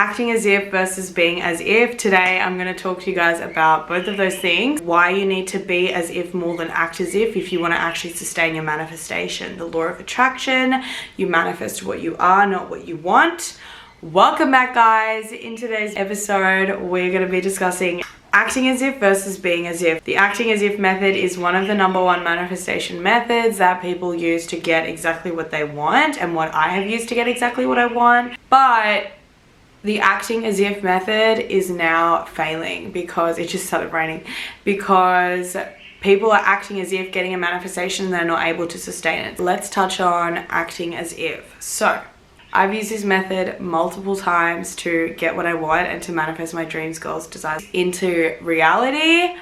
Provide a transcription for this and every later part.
Acting as if versus being as if. Today I'm going to talk to you guys about both of those things. Why you need to be as if more than act as if you want to actually sustain your manifestation. The law of attraction. You manifest what you are, not what you want. Welcome back, guys. In today's episode we're going to be discussing acting as if versus being as if. The acting as if method is one of the #1 manifestation methods that people use to get exactly what they want, and what I have used to get exactly what I want. But the acting as if method is now failing because it just started raining, because people are acting as if, getting a manifestation, and they're not able to sustain it. Let's touch on acting as if. So I've used this method multiple times to get what I want and to manifest my dreams, goals, desires into reality.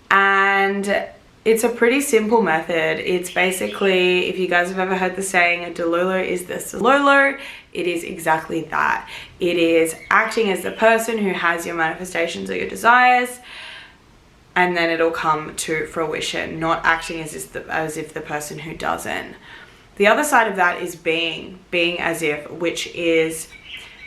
And it's a pretty simple method. It's basically, if you guys have ever heard the saying, a Delulu is the Sololo, it is exactly that. It is acting as the person who has your manifestations or your desires, and then it'll come to fruition, not acting as if the person who doesn't. The other side of that is being as if, which is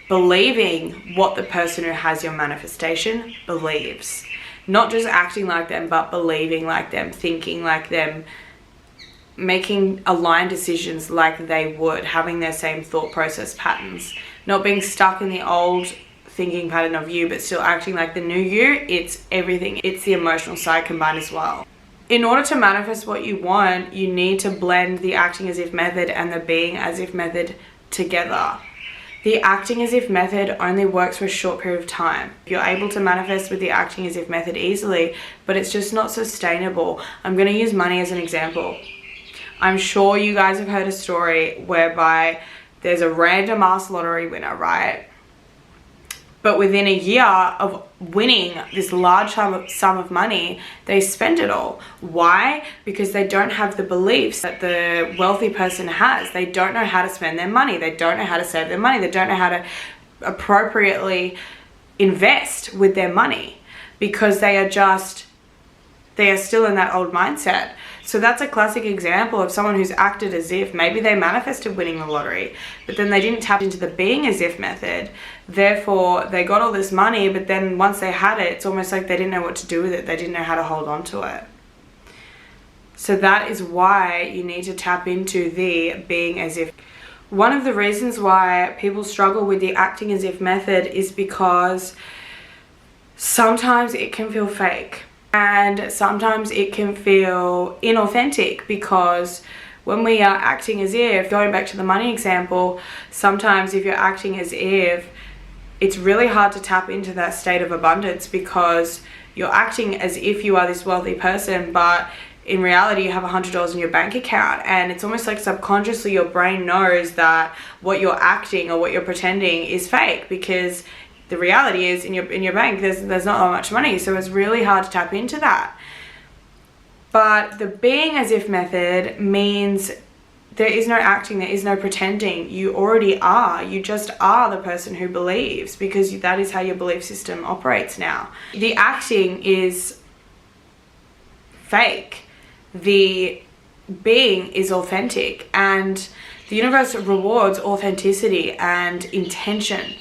believing what the person who has your manifestation believes. Not just acting like them, but believing like them, thinking like them, making aligned decisions like they would, having their same thought process patterns, not being stuck in the old thinking pattern of you, but still acting like the new you. It's everything. It's the emotional side combined as well. In order to manifest what you want, you need to blend the acting as if method and the being as if method together. The acting as if method only works for a short period of time. You're able to manifest with the acting as if method easily, but it's just not sustainable. I'm going to use money as an example. I'm sure you guys have heard a story whereby there's a random ass lottery winner, right? But within a year of winning this large sum of money, they spend it all. Why? Because they don't have the beliefs that the wealthy person has. They don't know how to spend their money. They don't know how to save their money. They don't know how to appropriately invest with their money, because they are still in that old mindset. So that's a classic example of someone who's acted as if. Maybe they manifested winning the lottery, but then they didn't tap into the being as if method. Therefore, they got all this money, but then once they had it, it's almost like they didn't know what to do with it. They didn't know how to hold on to it. So that is why you need to tap into the being as if. One of the reasons why people struggle with the acting as if method is because sometimes it can feel fake. And sometimes it can feel inauthentic, because when we are acting as if, going back to the money example, sometimes if you're acting as if, it's really hard to tap into that state of abundance, because you're acting as if you are this wealthy person, but in reality you have $100 in your bank account, and it's almost like subconsciously your brain knows that what you're acting or what you're pretending is fake, because the reality is in your bank there's not that much money. So it's really hard to tap into that. But the being as if method means there is no acting, there is no pretending. You already are. You just are the person who believes, because that is how your belief system operates now. The acting is fake. The being is authentic, and the universe rewards authenticity and intention.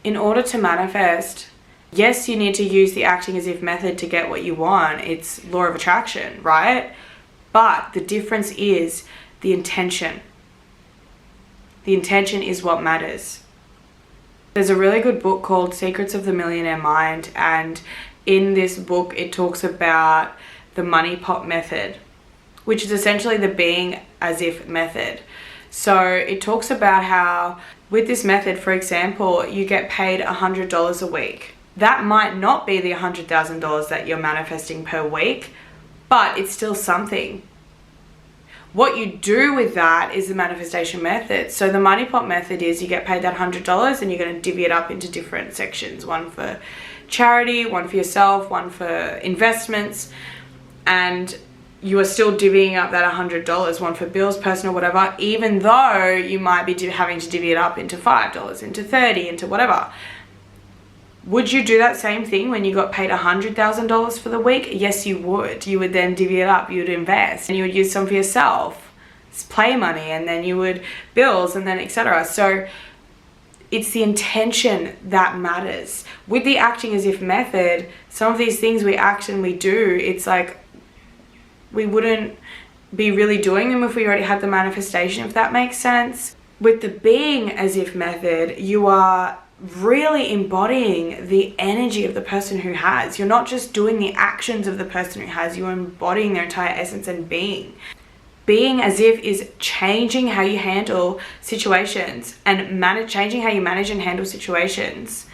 In order to manifest, yes, you need to use the acting as if method to get what you want. It's law of attraction, right? But the difference is the intention. The intention is what matters. There's a really good book called Secrets of the Millionaire Mind, and in this book it talks about the money pot method, which is essentially the being as if method. So it talks about how with this method, for example, you get paid $100 a week. That might not be the $100,000 that you're manifesting per week, but it's still something. What you do with that is the manifestation method. So the money pot method is you get paid that $100 and you're going to divvy it up into different sections. One for charity, one for yourself, one for investments, and you are still divvying up that $100, one for bills, personal, whatever, even though you might be having to divvy it up into $5, into $30, into whatever. Would you do that same thing when you got paid $100,000 for the week? Yes, you would. You would then divvy it up, you would invest, and you would use some for yourself. It's play money, and then you would bills, and then etc. So It's the intention that matters. With the acting as if method, some of these things we act and we do, it's like we wouldn't be really doing them if we already had the manifestation, if that makes sense. With the being as if method, you are really embodying the energy of the person who has. You're not just doing the actions of the person who has, you're embodying their entire essence and being. Being as if is changing how you handle situations and changing how you manage and handle situations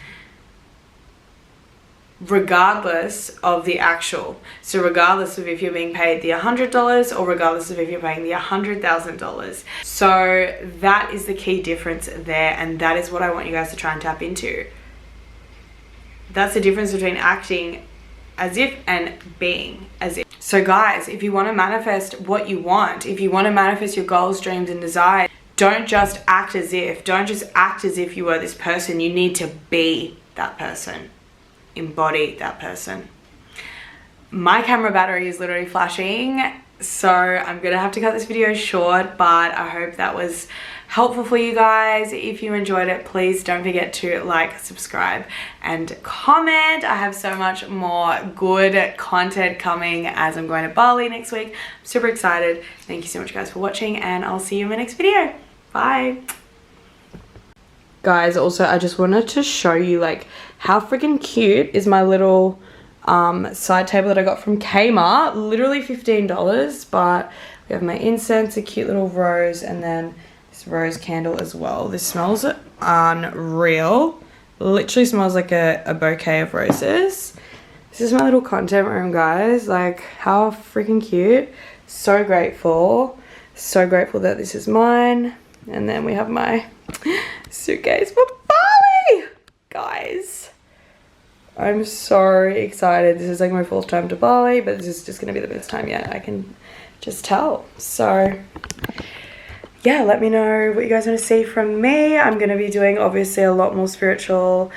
regardless of the actual. So regardless of if you're being paid the $100 or regardless of if you're paying the $100,000. So that is the key difference there, and that is what I want you guys to try and tap into. That's the difference between acting as if and being as if. So guys, if you want to manifest what you want, if you want to manifest your goals, dreams and desires, don't just act as if. Don't just act as if you were this person. You need to be that person. Embody that person. My camera battery is literally flashing, so I'm gonna have to cut this video short, but I hope that was helpful for you guys. If you enjoyed it, please don't forget to like, subscribe and comment. I have so much more good content coming as I'm going to Bali next week. I'm super excited. Thank you so much guys for watching, and I'll see you in my next video. Bye. Guys, also I just wanted to show you like how freaking cute is my little side table that I got from Kmart. Literally $15, but we have my incense, a cute little rose, and then this rose candle as well. This smells unreal. Literally smells like a bouquet of roses. This is my little content room, guys. Like, how freaking cute. So grateful that this is mine. And then we have my suitcase for Bali, guys. I'm so excited. This is like my 4th time to Bali, but this is just gonna be the best time yet. I can just tell. So yeah, let me know what you guys want to see from me. I'm gonna be doing obviously a lot more spiritual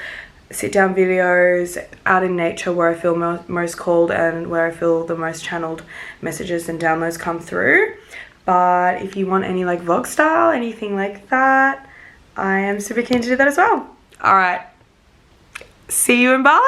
sit down videos out in nature where I feel most called and where I feel the most channeled messages and downloads come through. But if you want any like vlog style, anything like that, I am super keen to do that as well. All right, see you in Bali.